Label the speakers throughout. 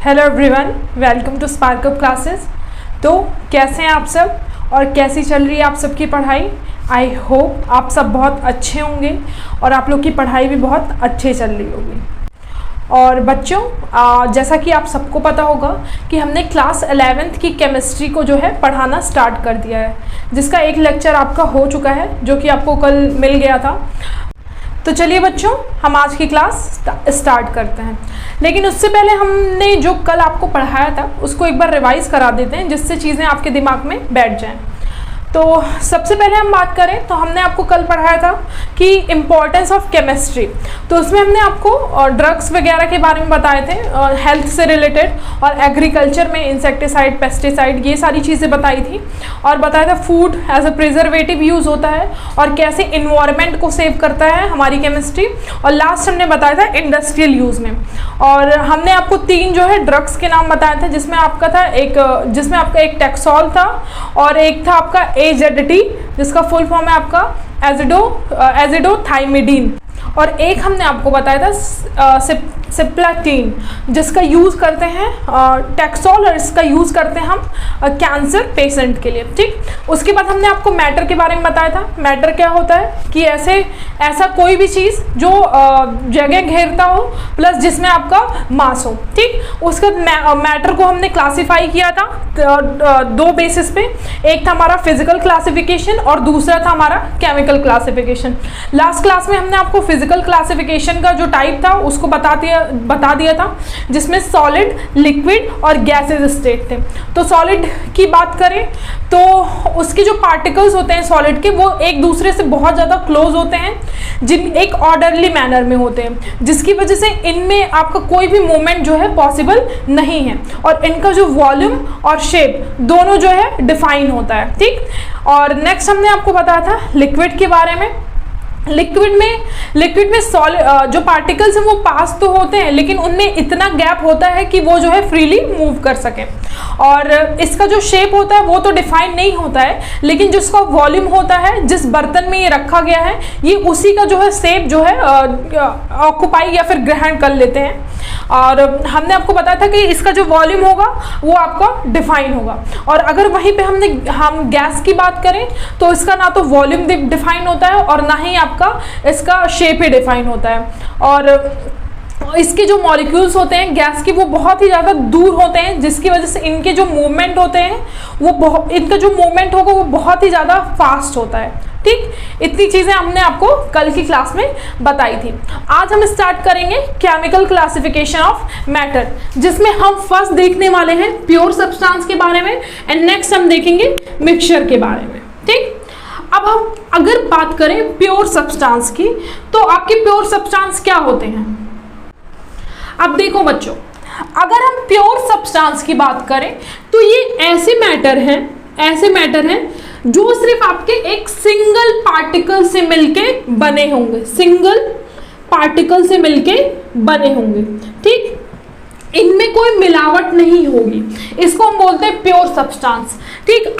Speaker 1: Hello everyone, welcome to Sparkup classes. तो कैसे हैं आप सब और कैसी चल रही है आप सबकी पढ़ाई। आई होप आप सब बहुत अच्छे होंगे और आप लोग की पढ़ाई भी बहुत अच्छे चल रही होगी। और बच्चों, जैसा कि आप सबको पता होगा कि हमने क्लास 11th की केमिस्ट्री को जो है पढ़ाना स्टार्ट कर दिया है, जिसका एक लेक्चर आपका हो चुका है जो कि आपको कल मिल गया था। तो चलिए बच्चों, हम आज की क्लास स्टार्ट करते हैं। लेकिन उससे पहले हमने जो कल आपको पढ़ाया था उसको एक बार रिवाइज करा देते हैं, जिससे चीज़ें आपके दिमाग में बैठ जाएं। तो सबसे पहले हम बात करें तो हमने आपको कल पढ़ाया था कि इम्पोर्टेंस ऑफ केमिस्ट्री। तो उसमें हमने आपको ड्रग्स वगैरह के बारे में बताए थे, हेल्थ से रिलेटेड, और एग्रीकल्चर में इंसेक्टिसाइड, पेस्टिसाइड, ये सारी चीज़ें बताई थी। और बताया था food as a preservative use होता है और कैसे इन्वायरमेंट को सेव करता है हमारी केमिस्ट्री। और लास्ट हमने बताया था इंडस्ट्रियल यूज़ में। और हमने आपको 3 जो है ड्रग्स के नाम बताए थे, जिसमें आपका एक टैक्सोल था और एक था आपका AZD, जिसका फुल फॉर्म है आपका एजिडोथाइमिडीन, और एक हमने आपको बताया था सिप्लाटीन, जिसका यूज़ करते हैं टैक्सोल, और इसका यूज़ करते हैं हम कैंसर पेशेंट के लिए। ठीक, उसके बाद हमने आपको मैटर के बारे में बताया था। मैटर क्या होता है कि ऐसा कोई भी चीज़ जो जगह घेरता हो प्लस जिसमें आपका मास हो। ठीक, उसके मैटर को हमने क्लासीफाई किया था 2 बेसिस पे। एक था हमारा फिजिकल क्लासिफिकेशन और दूसरा था हमारा केमिकल क्लासिफिकेशन। लास्ट क्लास में हमने आपको फिजिकल क्लासिफिकेशन का जो टाइप था उसको बता दिया था, जिसमें सॉलिड, लिक्विड और गैसेस स्टेट थे। तो सॉलिड की बात करें तो उसके जो पार्टिकल्स होते हैं सॉलिड के, वो एक दूसरे से बहुत ज़्यादा क्लोज होते हैं, जिन एक ऑर्डरली मैनर में होते हैं, जिसकी वजह से इनमें आपका कोई भी मूवमेंट जो है पॉसिबल नहीं है, और इनका जो वॉल्यूम और शेप दोनों जो है डिफाइन होता है। ठीक, और नेक्स्ट हमने आपको बताया था लिक्विड के बारे में। लिक्विड में जो पार्टिकल्स हैं वो पास तो होते हैं, लेकिन उनमें इतना गैप होता है कि वो जो है फ्रीली मूव कर सकें। और इसका जो शेप होता है वो तो डिफाइन नहीं होता है, लेकिन जिसका वॉल्यूम होता है, जिस बर्तन में ये रखा गया है, ये उसी का जो है शेप जो है ऑक्युपाई या फिर ग्रहण कर लेते हैं। और हमने आपको बताया था कि इसका जो वॉल्यूम होगा वो आपका डिफाइन होगा। और अगर वहीं पे हम गैस की बात करें तो इसका ना तो वॉल्यूम डिफाइन होता है और ना ही आपका इसका शेप ही डिफाइन होता है। और इसके जो मॉलिक्यूल्स होते हैं गैस की, वो बहुत ही ज़्यादा दूर होते हैं, जिसकी वजह से इनके जो मूवमेंट होते हैं इनका जो मूवमेंट होगा वो बहुत ही ज़्यादा फास्ट होता है। ठीक, इतनी चीज़ें हमने आपको कल की क्लास में बताई थी। आज हम स्टार्ट करेंगे केमिकल क्लासिफिकेशन ऑफ मैटर, जिसमें हम फर्स्ट देखने वाले हैं प्योर सब्सटेंस के बारे में, एंड नेक्स्ट हम देखेंगे मिक्सचर के बारे में। ठीक, अब हम अगर बात करें प्योर सब्सटेंस की, तो आपके प्योर सब्सटेंस क्या होते हैं। अब देखो बच्चों, अगर हम प्योर सब्सटेंस की बात करें तो ये ऐसे मैटर हैं जो सिर्फ आपके एक सिंगल पार्टिकल से मिलके बने होंगे, ठीक, इनमें कोई मिलावट नहीं होगी, इसको हम बोलते हैं प्योर सब्सटेंस। ठीक,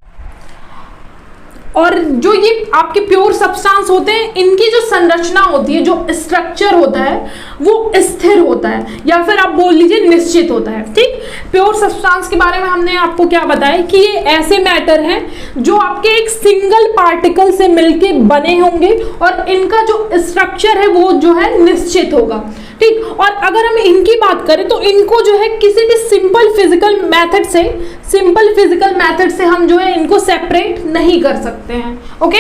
Speaker 1: और जो ये आपके प्योर सब्सटेंस होते हैं, इनकी जो संरचना होती है, जो स्ट्रक्चर होता है, वो स्थिर होता है, या फिर आप बोल लीजिए निश्चित होता है। ठीक, प्योर सब्सटेंस के बारे में हमने आपको क्या बताया कि ये ऐसे मैटर हैं जो आपके एक सिंगल पार्टिकल से मिलके बने होंगे और इनका जो स्ट्रक्चर है वो जो है निश्चित होगा। ठीक, और अगर हम इनकी बात करें तो इनको जो है किसी भी सिंपल फिजिकल मेथड से हम जो है इनको सेपरेट नहीं कर सकते हैं। ओके,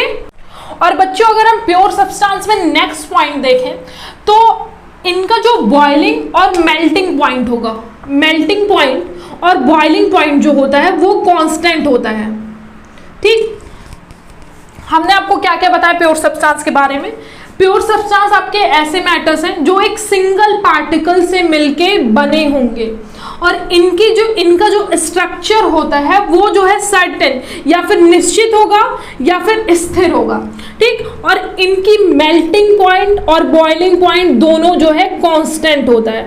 Speaker 1: और बच्चों अगर हम प्योर सब्सटेंस में नेक्स्ट पॉइंट देखें तो इनका जो बॉइलिंग और मेल्टिंग पॉइंट होगा, मेल्टिंग पॉइंट और बॉइलिंग पॉइंट जो होता है वो कांस्टेंट होता है। ठीक, हमने आपको क्या क्या बताया प्योर सब्सटेंस के बारे में। प्योर सब्सटेंस आपके ऐसे मैटर्स हैं जो एक सिंगल पार्टिकल से मिलके बने होंगे और इनका जो स्ट्रक्चर होता है वो जो है सर्टेन या फिर निश्चित होगा या फिर स्थिर होगा। ठीक, और इनकी मेल्टिंग पॉइंट और बॉइलिंग पॉइंट दोनों जो है कांस्टेंट होता है,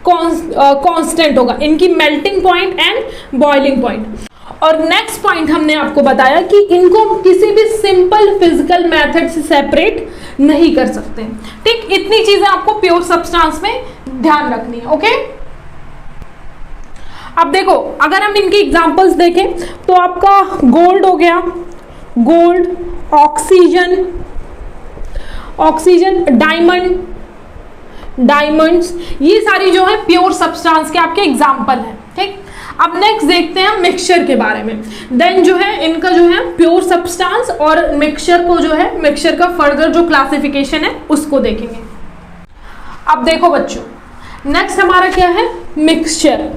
Speaker 1: कांस्टेंट होगा इनकी melting point and boiling point. और नेक्स्ट पॉइंट हमने आपको बताया कि इनको किसी भी सिंपल फिजिकल मेथड से सेपरेट नहीं कर सकते। ठीक, इतनी चीजें आपको प्योर सब्सटेंस में ध्यान रखनी है। ओके, अब देखो अगर हम इनकी एग्जांपल्स देखें तो आपका गोल्ड हो गया, gold, oxygen, oxygen, diamond, diamonds, ये सारी जो है प्योर सब्सटेंस के आपके एग्जांपल हैं। ठीक, अब नेक्स्ट देखते हैं मिक्सचर के बारे में। देन जो है इनका जो है प्योर सब्सटेंस और मिक्सचर को जो है मिक्सचर का फर्दर जो क्लासिफिकेशन है उसको देखेंगे। अब देखो बच्चों, नेक्स्ट हमारा क्या है, मिक्सचर।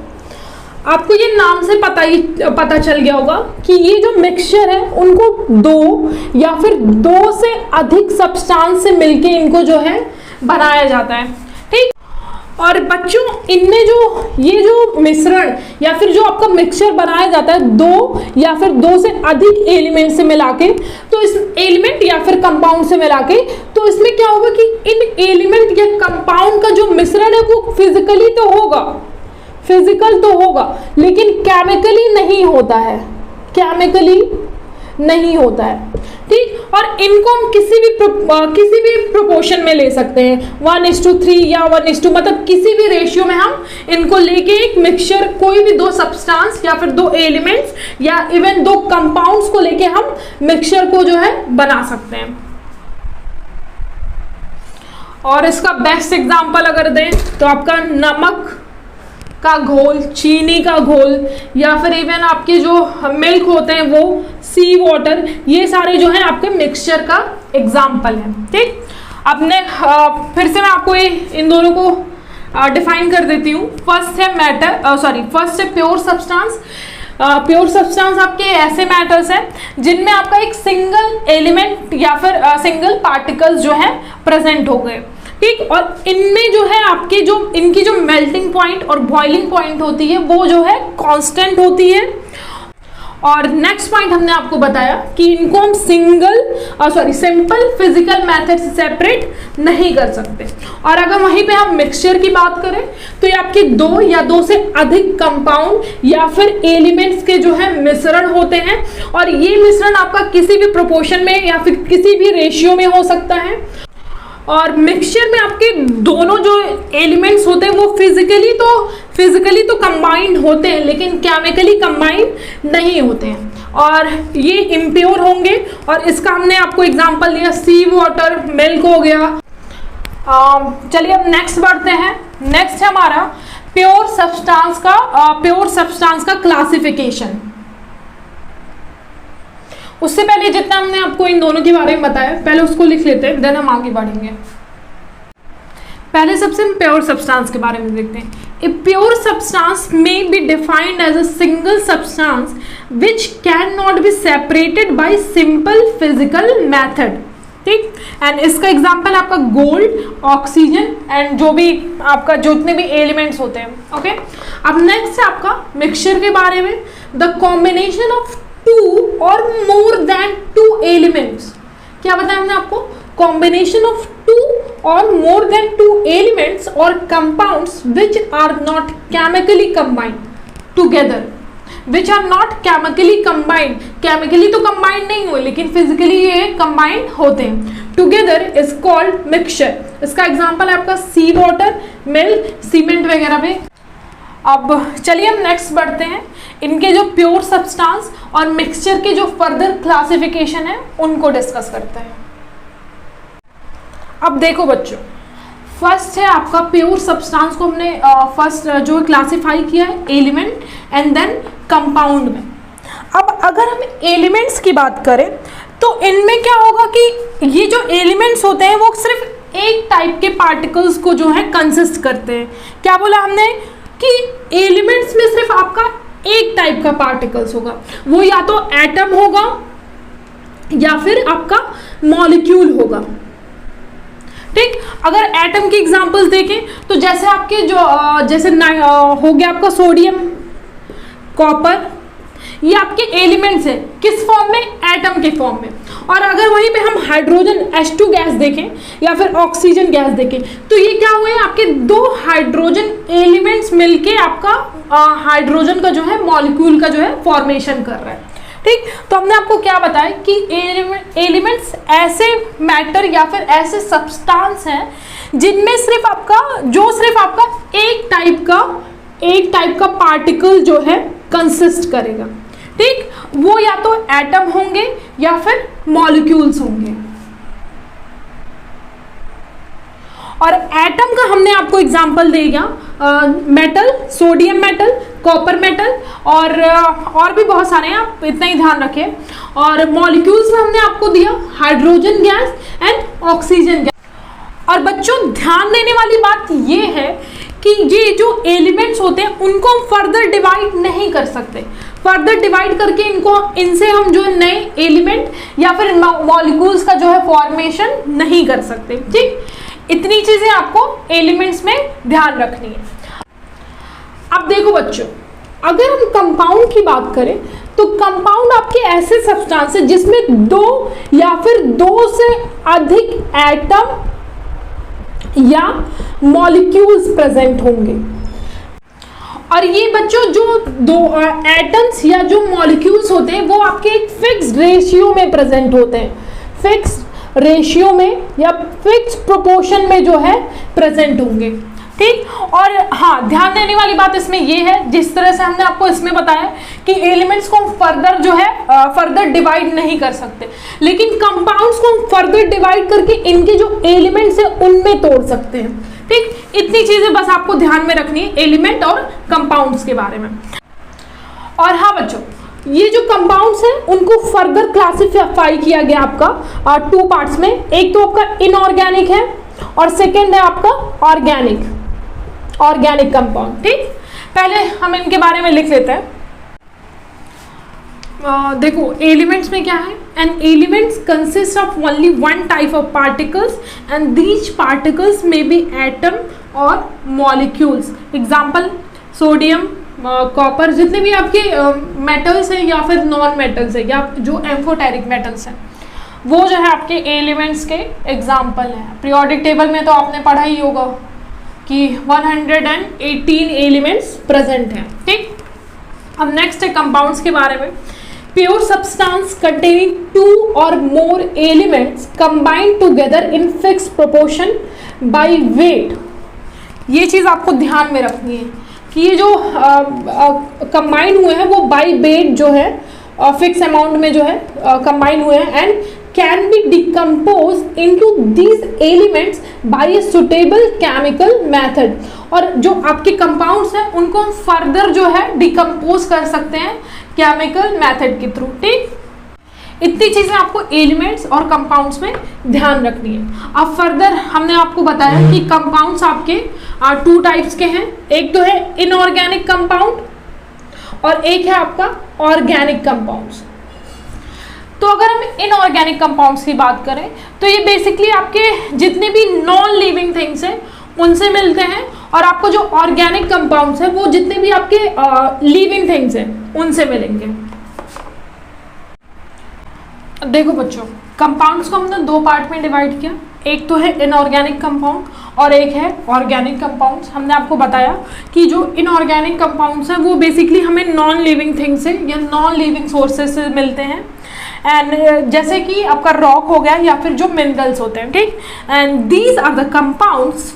Speaker 1: आपको ये नाम से पता चल गया होगा कि ये जो मिक्सचर है उनको दो या फिर दो से अधिक सब्सटेंस से मिलके इनको जो है बनाया जाता है। ठीक, और बच्चों इनमें जो ये जो मिश्रण या फिर जो आपका मिक्सचर बनाया जाता है दो या फिर दो से अधिक एलिमेंट से मिला के, तो इस एलिमेंट या फिर कंपाउंड से मिला के, तो इसमें क्या होगा कि इन एलिमेंट या कंपाउंड का जो मिश्रण है वो फिजिकली तो होगा, फिजिकल तो होगा, लेकिन केमिकली नहीं होता है, केमिकली नहीं होता है। ठीक, और इनको हम किसी भी प्रोपोर्शन में ले सकते हैं, 1:3 या 1:2, मतलब किसी भी रेशियो में हम इनको लेके एक मिक्सचर, कोई भी दो सब्सटेंस या फिर दो एलिमेंट्स या इवन दो कंपाउंड्स को लेके हम मिक्सचर को जो है बना सकते हैं। और इसका बेस्ट एग्जांपल अगर दें तो आपका नमक का घोल, चीनी का घोल, या फिर इवन आपके जो मिल्क होते हैं वो, सी वाटर, ये सारे जो है आपके मिक्सचर का एग्जाम्पल है। ठीक, अपने फिर से मैं आपको इन दोनों को डिफाइन कर देती हूँ। फर्स्ट है प्योर सब्सटेंस। प्योर सब्सटेंस आपके ऐसे मैटर्स हैं जिनमें आपका एक सिंगल एलिमेंट या फिर सिंगल पार्टिकल्स जो है प्रेजेंट हो गए। ठीक, और इनमें जो है आपके जो इनकी जो मेल्टिंग पॉइंट और बॉइलिंग पॉइंट होती है वो जो है कांस्टेंट होती है। और नेक्स्ट पॉइंट हमने आपको बताया कि इनको हम सिंपल फिजिकल मेथड से सेपरेट नहीं कर सकते। और अगर वहीं पे हम मिक्सचर की बात करें तो ये आपके दो या दो से अधिक कंपाउंड या फिर एलिमेंट्स के जो है मिश्रण होते हैं, और ये मिश्रण आपका किसी भी प्रोपोर्शन में या फिर किसी भी रेशियो में हो सकता है। और मिक्सचर में आपके दोनों जो एलिमेंट्स होते हैं वो फिजिकली तो कंबाइंड होते हैं, लेकिन केमिकली कंबाइंड नहीं होते हैं, और ये इम्प्योर होंगे। और इसका हमने आपको एग्जांपल दिया, सी वाटर, मिल्क हो गया। चलिए अब नेक्स्ट बढ़ते हैं। नेक्स्ट है हमारा प्योर सब्सटेंस का क्लासिफिकेशन। उससे पहले जितना हमने आपको इन दोनों के बारे में बताया पहले उसको लिख लेते हैं, देन हम आगे बढ़ेंगे। पहले सबसे हम प्योर सब्सटेंस के बारे में देखते हैं। A pure substance may be defined as a single substance which can not be separated by simple physical method. ठीक, एंड इसका एग्जांपल आपका गोल्ड, ऑक्सीजन एंड जो भी आपका जितने भी एलिमेंट्स होते हैं। ओके, अब नेक्स्ट है आपका मिक्सचर के बारे में। The combination of two or more than two elements. क्या बताया हमने आपको, combination of two or more than two elements or compounds which are not chemically combined together, which are not chemically combined, chemically तो combined नहीं हुए लेकिन physically ये combined होते हैं, टुगेदर इज कॉल्ड मिक्सचर। इसका एग्जांपल है आपका सी वाटर, मिल्क, सीमेंट वगैरह में। अब चलिए हम नेक्स्ट बढ़ते हैं, इनके जो प्योर सब्सटेंस और मिक्सचर के जो फर्दर क्लासिफिकेशन है उनको डिस्कस करते हैं। अब देखो बच्चों, फर्स्ट है आपका प्योर सब्सटेंस को हमने फर्स्ट जो क्लासिफाई किया है एलिमेंट एंड देन कंपाउंड में। अब अगर हम एलिमेंट्स की बात करें तो इनमें क्या होगा कि ये जो एलिमेंट्स होते हैं वो सिर्फ एक टाइप के पार्टिकल्स को जो है कंसिस्ट करते हैं। क्या बोला हमने कि एलिमेंट्स में सिर्फ आपका एक टाइप का पार्टिकल्स होगा, वो या तो एटम होगा या फिर आपका मॉलिक्यूल होगा। ठीक, अगर एटम की एग्जांपल्स देखें तो जैसे आपके जो हो गया आपका सोडियम, कॉपर, ये आपके एलिमेंट्स हैं किस फॉर्म में, एटम के फॉर्म में। और अगर वहीं पे हम हाइड्रोजन H2 गैस देखें या फिर ऑक्सीजन गैस देखें तो ये क्या हुए, आपके दो हाइड्रोजन एलिमेंट्स मिलके आपका हाइड्रोजन का जो है मॉलिक्यूल का जो है फॉर्मेशन कर रहा है। ठीक, तो हमने आपको क्या बताया कि एलिमेंट्स ऐसे मैटर या फिर ऐसे सब्सटेंस हैं जिनमें सिर्फ आपका एक टाइप का एक टाइप का पार्टिकल जो है कंसिस्ट करेगा, ठीक। वो या तो एटम होंगे या फिर मॉलिक्यूल्स होंगे। और एटम का हमने आपको एग्जांपल दिया metal, sodium metal, copper metal और भी बहुत सारे हैं, आप इतना ही ध्यान रखें। और मॉलिक्यूल्स में हमने आपको दिया hydrogen gas and oxygen gas. और बच्चों ध्यान देने वाली बात ये है कि ये जो एलिमेंट्स होते हैं उनको हम फर्दर डिवाइड नहीं कर सकते। फर्दर डिवाइड करके इनसे हम जो नए एलिमेंट या फिर मॉलिक्यूल्स का जो है फॉर्मेशन नहीं कर सकते, ठीक। इतनी चीजें आपको एलिमेंट्स में ध्यान रखनी है। अब देखो बच्चों, अगर हम कंपाउंड की बात करें तो कंपाउंड आपके ऐसे सब्सटेंस है जिसमें दो या फिर दो से अधिक एटम या मॉलिक्यूल्स प्रेजेंट होंगे। और ये बच्चों जो दो एटम्स या जो मॉलिक्यूल्स होते हैं वो आपके एक फिक्स्ड रेशियो में प्रेजेंट होते हैं, फिक्स्ड रेशियो में या फिक्स प्रोपोर्शन में जो है प्रेजेंट होंगे, ठीक। और हाँ, ध्यान देने वाली बात इसमें ये है, जिस तरह से हमने आपको इसमें बताया कि एलिमेंट्स को फर्दर जो है फर्दर डिवाइड नहीं कर सकते, लेकिन कंपाउंड्स को फर्दर डिवाइड करके इनके जो एलिमेंट्स है उनमें तोड़ सकते हैं, ठीक। इतनी चीजें बस आपको ध्यान में रखनी है एलिमेंट और कंपाउंड्स के बारे में। और हाँ बच्चों, ये जो कंपाउंड्स हैं उनको फर्दर क्लासिफाई किया गया आपका टू पार्ट्स में। एक तो आपका इनऑर्गेनिक है और सेकेंड है आपका ऑर्गेनिक कंपाउंड, ठीक। पहले हम इनके बारे में लिख लेते हैं। देखो एलिमेंट्स में क्या है, and elements consist of only one type of particles and these particles may be atom और मॉलिक्यूल्स। एग्जाम्पल सोडियम, कॉपर, जितने भी आपके मेटल्स हैं या फिर नॉन मेटल्स है या जो एम्फोटेरिक मेटल्स हैं, वो जो है आपके एलिमेंट्स के एग्जाम्पल हैं। पीरियोडिक टेबल में तो आपने पढ़ा ही होगा कि 118 एलिमेंट्स प्रेजेंट हैं, ठीक। अब नेक्स्ट है कंपाउंड्स के बारे में। Pure substance containing two or more elements combined together in fix proportion by weight. ये चीज़ आपको ध्यान में रखनी है कि ये जो कंबाइन हुए हैं वो बाय वेट जो है फिक्स अमाउंट में जो है कंबाइन हुए हैं, and can be decompose into these elements bye a suitable chemical method. और जो आपके कंपाउंड्स हैं उनको हम फर्दर जो है डिकम्पोज कर सकते हैं केमिकल मेथड के थ्रू, ठीक। इतनी चीजें आपको एलिमेंट्स और कंपाउंड्स में ध्यान रखनी है। अब फर्दर हमने आपको बताया कि कंपाउंड्स आपके टू टाइप्स के हैं, एक तो है इनऑर्गेनिक कंपाउंड और एक है आपका ऑर्गेनिक कंपाउंड्स। तो अगर हम इनऑर्गेनिक कंपाउंड्स की बात करें तो ये बेसिकली आपके जितने भी नॉन लिविंग थिंग्स हैं उनसे मिलते हैं, और आपको जो ऑर्गेनिक कंपाउंड्स हैं वो जितने भी आपके लिविंग थिंग्स हैं उनसे मिलेंगे। देखो बच्चों, कंपाउंड्स को हमने दो पार्ट में डिवाइड किया, एक तो है इनऑर्गेनिक कंपाउंड और एक है ऑर्गेनिक कंपाउंड्स। हमने आपको बताया कि जो इनऑर्गेनिक कंपाउंड्स हैं वो बेसिकली हमें नॉन लिविंग थिंग्स से या नॉन लिविंग सोर्सेज से मिलते हैं, एंड जैसे कि आपका रॉक हो गया या फिर जो मिनरल्स होते हैं, ठीक। And these are the compounds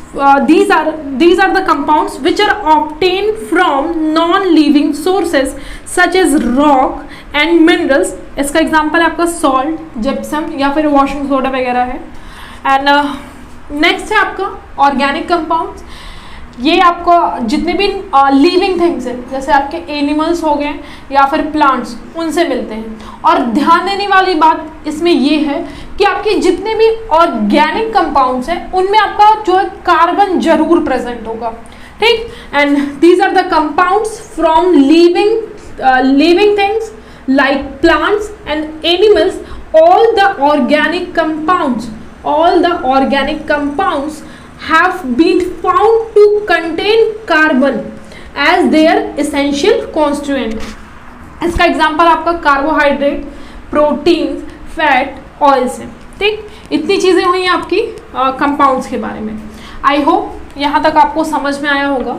Speaker 1: the compounds which are obtain from non living sources such as rock and minerals. इसका एग्जांपल है आपका सॉल्ट, जिप्सम या फिर वॉशिंग सोडा वगैरह है। एंड नेक्स्ट है आपका ऑर्गेनिक कंपाउंड्स। ये आपको जितने भी लिविंग थिंग्स हैं जैसे आपके एनिमल्स हो गए या फिर प्लांट्स उनसे मिलते हैं। और ध्यान देने वाली बात इसमें ये है कि आपके जितने भी ऑर्गेनिक कंपाउंड्स हैं उनमें आपका जो है कार्बन जरूर प्रेजेंट होगा, ठीक। And these are the compounds from living things like plants and animals. All the organic compounds have been found to contain carbon as their essential constituent. इसका एग्जाम्पल आपका कार्बोहाइड्रेट, प्रोटीन, फैट, ऑयल्स है, ठीक। इतनी चीज़ें हुई आपकी compounds के बारे में। आई होप यहाँ तक आपको समझ में आया होगा।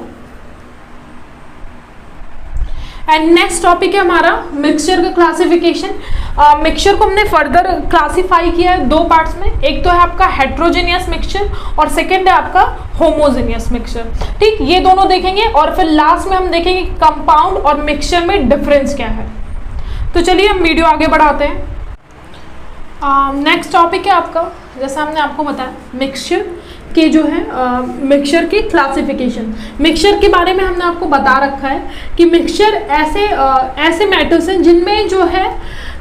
Speaker 1: एंड नेक्स्ट टॉपिक है हमारा मिक्सचर का क्लासिफिकेशन। मिक्सचर को हमने फर्दर क्लासिफाई किया है दो पार्ट्स में, एक तो है आपका हेट्रोजेनियस मिक्सचर और सेकंड है आपका होमोजेनियस मिक्सचर। ठीक, ये दोनों देखेंगे और फिर लास्ट में हम देखेंगे कंपाउंड और मिक्सचर में डिफरेंस क्या है। तो चलिए हम वीडियो आगे बढ़ाते हैं। नेक्स्ट टॉपिक है आपका, जैसा हमने आपको बताया मिक्सचर के जो है मिक्सचर की क्लासिफिकेशन। मिक्सचर के बारे में हमने आपको बता रखा है कि मिक्सचर ऐसे मैटर्स हैं जिनमें जो है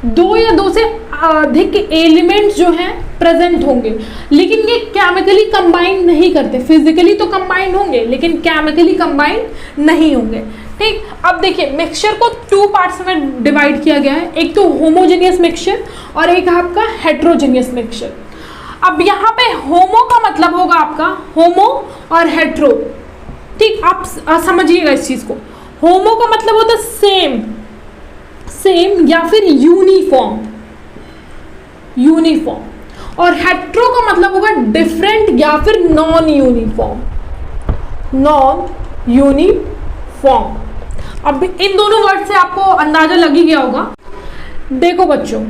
Speaker 1: दो या दो से अधिक एलिमेंट्स जो हैं प्रेजेंट होंगे, लेकिन ये केमिकली कंबाइन नहीं करते। फिजिकली तो कंबाइन होंगे लेकिन केमिकली कंबाइन नहीं होंगे। ठीक, अब देखिए मिक्सचर को टू पार्ट्स में डिवाइड किया गया है, एक तो होमोजेनियस मिक्सचर और एक आपका हेट्रोजेनियस मिक्सचर। अब यहाँ पे होमो का मतलब होगा आपका होमो और हेट्रो। ठीक, आप समझिएगा इस चीज को। होमो का मतलब होता है सेम या फिर यूनिफॉर्म, और हेट्रो का मतलब होगा डिफरेंट या फिर नॉन यूनिफॉर्म। अब इन दोनों वर्ड से आपको अंदाजा लग ही गया होगा। देखो बच्चों,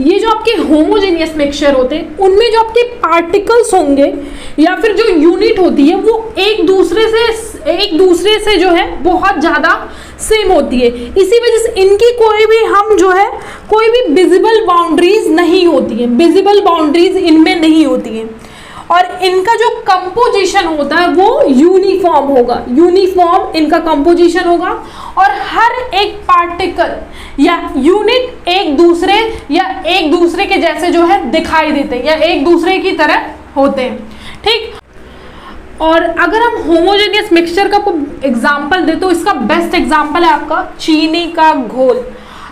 Speaker 1: ये जो आपके होमोजेनियस मिक्सचर होते हैं उनमें जो आपके पार्टिकल्स होंगे या फिर जो यूनिट होती है वो एक दूसरे से जो है बहुत ज़्यादा सेम होती है। इसी वजह से इनकी कोई भी विजिबल बाउंड्रीज नहीं होती है, विजिबल बाउंड्रीज इनमें नहीं होती है, और इनका जो कंपोजिशन होता है वो यूनिफॉर्म होगा, यूनिफॉर्म इनका कंपोजिशन होगा, और हर एक पार्टिकल या यूनिट एक दूसरे के जैसे जो है दिखाई देते हैं या एक दूसरे की तरह होते हैं। ठीक, और अगर हम होमोजेनियस मिक्सचर का एग्जांपल दे तो इसका बेस्ट एग्जांपल है आपका चीनी का घोल।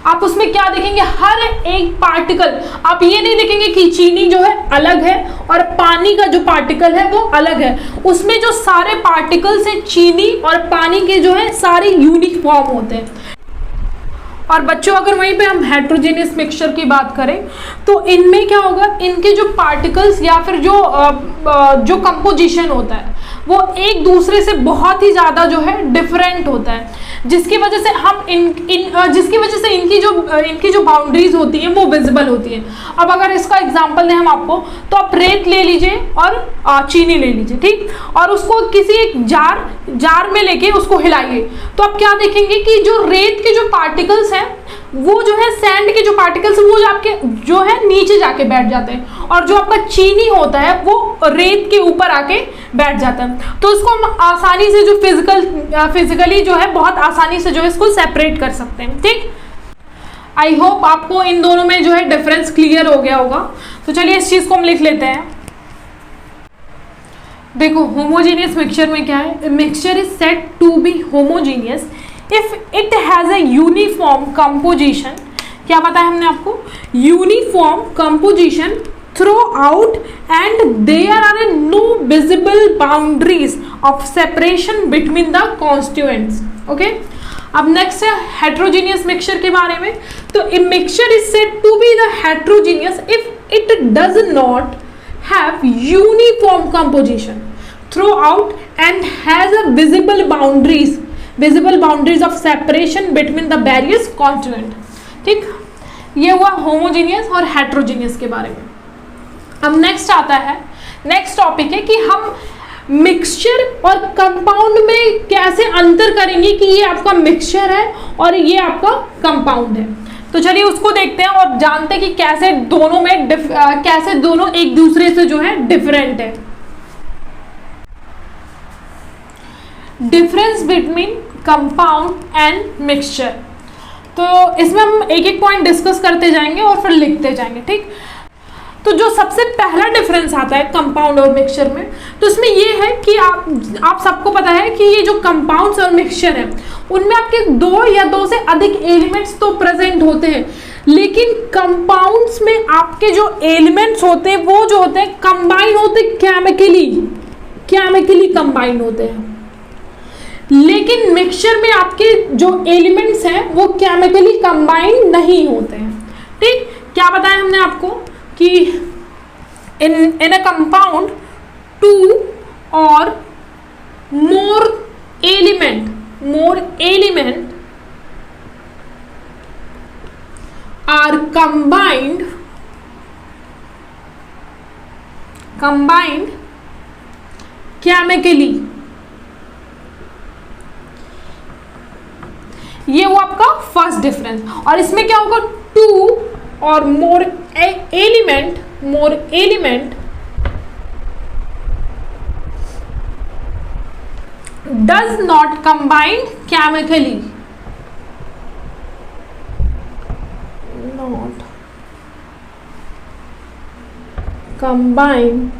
Speaker 1: आप उसमें क्या देखेंगे, हर एक पार्टिकल, आप ये नहीं देखेंगे कि चीनी जो है अलग है और पानी का जो पार्टिकल है वो अलग है। उसमें जो सारे पार्टिकल्स हैं चीनी और पानी के जो है सारे यूनिफॉर्म होते हैं। और बच्चों अगर वहीं पे हम हेट्रोजेनियस मिक्सचर की बात करें तो इनमें क्या होगा, इनके जो पार्टिकल्स या फिर जो कंपोजिशन होता है वो एक दूसरे से बहुत ही ज़्यादा जो है डिफरेंट होता है, जिसकी वजह से इनकी जो बाउंड्रीज होती हैं वो विजिबल होती है। अब अगर इसका एग्जांपल दें हम आपको, तो आप रेत ले लीजिए और चीनी ले लीजिए, ठीक, और उसको किसी एक जार में लेके उसको हिलाइए, तो आप क्या देखेंगे कि जो रेत के जो पार्टिकल्स हैं वो जो है सैंड के जो पार्टिकल्स वो आपके जो है नीचे जाके बैठ जाते हैं, और जो आपका चीनी होता है वो रेत के ऊपर आके बैठ जाता है। तो इसको हम आसानी से जो फिजिकली जो है बहुत आसानी से जो है इसको सेपरेट कर सकते हैं। ठीक, आई होप आपको इन दोनों में जो है डिफरेंस क्लियर हो गया होगा। तो चलिए इस चीज को हम लिख लेते हैं। देखो होमोजेनियस मिक्सचर में क्या है, mixture is said to be homogeneous if it has a uniform composition। क्या बताया हमने आपको, uniform composition throughout and there are no visible boundaries of separation between the constituents। Okay, अब नेक्स्ट है हेट्रोजीनियस मिक्सचर के बारे में। तो a mixture is said to be the heterogeneous if it does not have uniform composition throughout and has a visible boundaries of separation between the various constituent। ठीक, ये हुआ homogeneous और heterogeneous के बारे में। अब नेक्स्ट आता है, नेक्स्ट टॉपिक है कि हम मिक्सचर और कंपाउंड में कैसे अंतर करेंगे कि ये आपका मिक्सचर है और ये आपका कंपाउंड है। तो चलिए उसको देखते हैं और जानते हैं कि कैसे दोनों एक दूसरे से जो है डिफरेंट है। Difference between compound and mixture, तो इसमें हम एक एक पॉइंट डिस्कस करते जाएंगे और फिर लिखते जाएंगे। ठीक, तो जो सबसे पहला डिफरेंस आता है कंपाउंड और मिक्सचर में, तो इसमें ये है कि आप सबको पता है कि ये जो कंपाउंड्स और मिक्सचर है उनमें आपके दो या दो से अधिक एलिमेंट्स तो प्रेजेंट होते हैं, लेकिन कंपाउंड्स में आपके जो एलिमेंट्स होते हैं वो जो होते हैं कंबाइन होते हैं, केमिकली कंबाइन होते हैं, लेकिन मिक्सचर में आपके जो एलिमेंट्स हैं वो केमिकली कंबाइन नहीं होते हैं। ठीक, क्या बताया हमने आपको कि इन अ कंपाउंड 2 और more element are combined chemically, ये वो आपका फर्स्ट डिफरेंस। और इसमें क्या होगा, to or more element does not combine chemically, not combine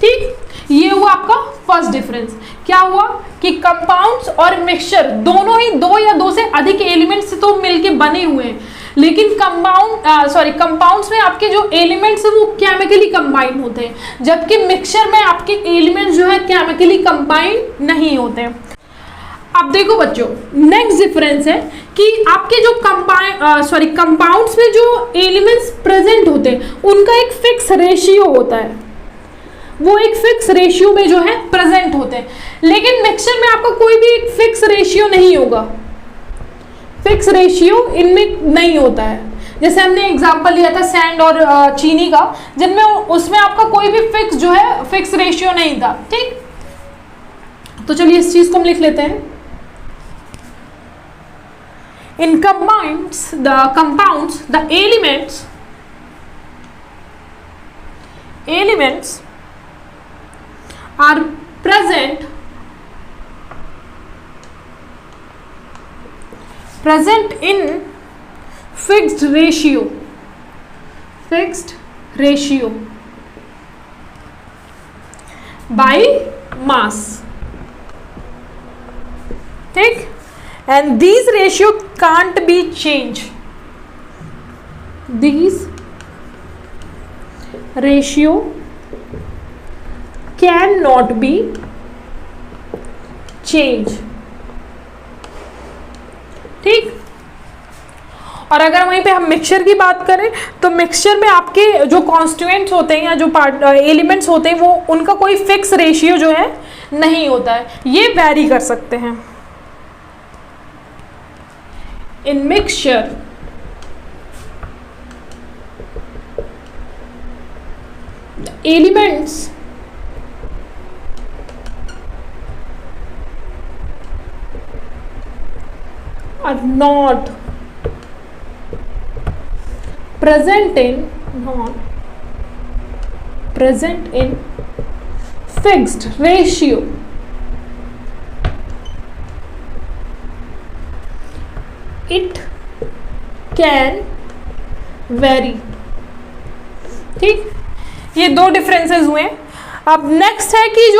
Speaker 1: ठीक, ये हुआ आपका फर्स्ट डिफरेंस। क्या हुआ कि कंपाउंड्स और मिक्सचर दोनों ही दो या दो से अधिक एलिमेंट्स से तो मिलके बने हुए हैं, लेकिन कंपाउंड्स में आपके जो एलिमेंट्स हैं वो केमिकली कंबाइन होते हैं, जबकि मिक्सचर में आपके एलिमेंट्स जो है केमिकली कंबाइन नहीं होते हैं। अब देखो बच्चों, नेक्स्ट डिफरेंस है कि आपके जो कंपाउंड्स में जो एलिमेंट्स प्रेजेंट होते हैं उनका एक फिक्स रेशियो होता है, वो एक फिक्स रेशियो में जो है प्रेजेंट होते हैं, लेकिन मिक्सचर में आपका कोई भी एक फिक्स रेशियो नहीं होगा, फिक्स रेशियो इनमें नहीं होता है। जैसे हमने एग्जांपल लिया था सैंड और चीनी का, जिनमें उसमें आपका कोई भी फिक्स जो है फिक्स रेशियो नहीं था। ठीक, तो चलिए इस चीज को हम लिख लेते हैं। इन compounds the elements are present in fixed ratio by mass, ठीक, and these ratio can't be changed, these ratio cannot be changed, ठीक। और अगर वहीं पे हम मिक्सचर की बात करें तो मिक्सचर में आपके जो कॉन्स्टिट्यूएंट्स होते हैं या जो एलिमेंट्स होते हैं वो उनका कोई फिक्स रेशियो जो है नहीं होता है, ये वैरी कर सकते हैं। इन mixture elements are not present in fixed ratio, it can vary, ठीक, ये दो डिफरेंसेस हुए। अब नेक्स्ट है कि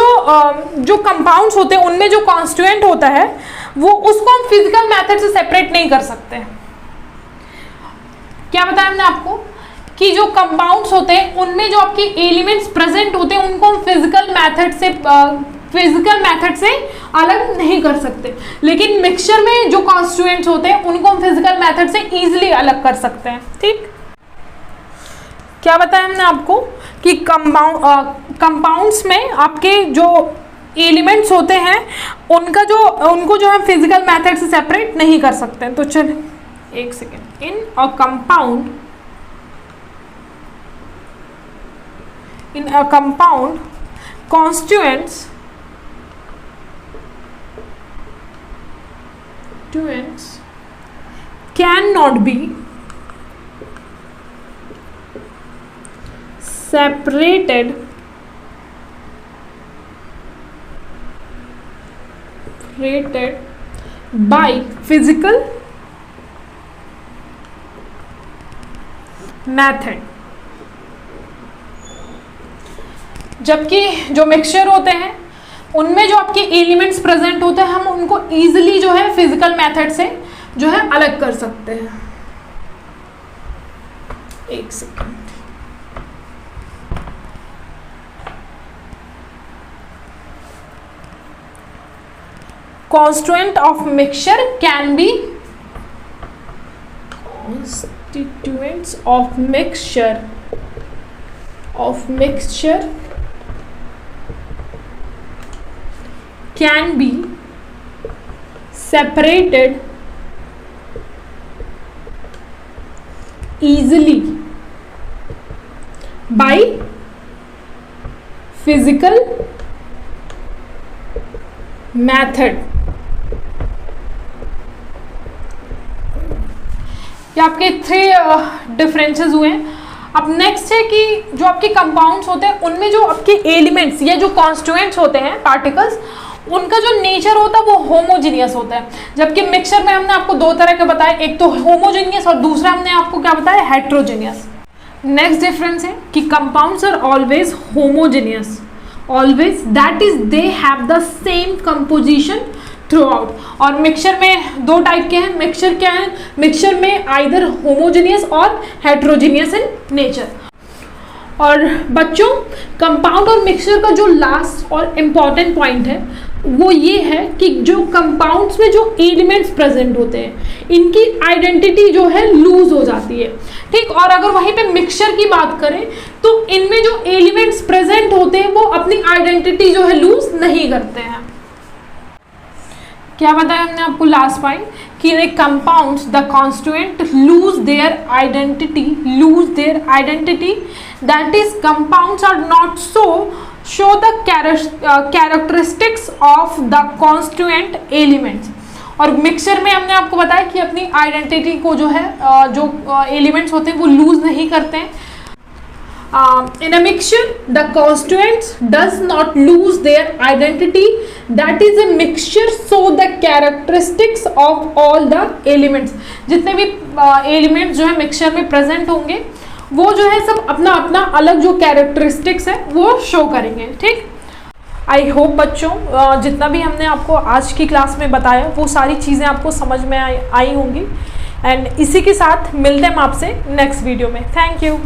Speaker 1: जो कंपाउंड्स होते हैं उनमें जो कॉन्स्टिट्यूएंट होता है वो उसको हम फिजिकल मेथड से सेपरेट नहीं कर सकते। क्या बताया हमने आपको कि जो कंपाउंड्स होते हैं उनमें जो आपके एलिमेंट्स प्रेजेंट होते हैं उनको हम फिजिकल मेथड से अलग नहीं कर सकते, लेकिन मिक्सचर में जो कॉन्स्टिट्यूएंट्स होते हैं उनको हम फिजिकल मेथड से इजीली अलग कर सकते हैं। ठीक, क्या बताया हमने आपको कि कंपाउंड्स में आपके जो एलिमेंट्स होते हैं उनको जो हम फिजिकल मेथड से सेपरेट नहीं कर सकते हैं। तो चलिए एक second. In a compound constituents cannot be separated by physical method, जबकि जो मिक्सचर होते हैं उनमें जो आपके एलिमेंट्स प्रेजेंट होते हैं हम उनको इजीली जो है फिजिकल मेथड से जो है अलग कर सकते हैं। एक second. Constituent of mixture can be constituents of mixture can be separated easily by physical method। ये आपके 3 डिफरेंसेस हुए हैं। अब नेक्स्ट है कि जो आपके कंपाउंड्स होते हैं उनमें जो आपके एलिमेंट्स या जो कॉन्स्टिट्यूएंट्स होते हैं पार्टिकल्स, उनका जो नेचर होता है वो होमोजीनियस होता है, जबकि मिक्सचर में हमने आपको 2 तरह के बताए, एक तो होमोजीनियस और दूसरा हमने आपको क्या बताया, हेट्रोजीनियस। नेक्स्ट डिफरेंस है कि compounds are always homogeneous, always, that is they have the same composition throughout. और मिक्सचर में 2 टाइप के हैं। मिक्सचर क्या है, मिक्सचर में आइदर होमोजीनियस और हेट्रोजीनियस इन नेचर। और बच्चों कंपाउंड और मिक्सचर का जो लास्ट और इम्पॉर्टेंट पॉइंट है वो ये है कि जो कंपाउंड्स में जो एलिमेंट्स प्रेजेंट होते हैं इनकी आइडेंटिटी जो है लूज हो जाती है, ठीक। और अगर वहीं पे मिक्सचर की बात करें तो इनमें जो एलिमेंट्स प्रेजेंट होते हैं वो अपनी आइडेंटिटी जो है लूज नहीं करते हैं। क्या बताया हमने आपको लास्ट पॉइंट कि in compounds the constituent lose their identity, that is compounds are not show the characteristics of the constituent elements। और मिक्सचर में हमने आपको बताया कि अपनी आइडेंटिटी को जो है जो एलिमेंट्स होते हैं वो लूज नहीं करते हैं। In a mixture the constituents does not lose their identity, that is a mixture show the characteristics of all the elements। जितने भी एलिमेंट्स जो है मिक्सचर में प्रेजेंट होंगे वो जो है सब अपना अपना अलग जो कैरेक्टरिस्टिक्स है वो शो करेंगे, ठीक। आई होप बच्चों जितना भी हमने आपको आज की क्लास में बताया वो सारी चीज़ें आपको समझ में आई होंगी। एंड इसी के साथ मिलते हैं हम आपसे नेक्स्ट वीडियो में। Thank you.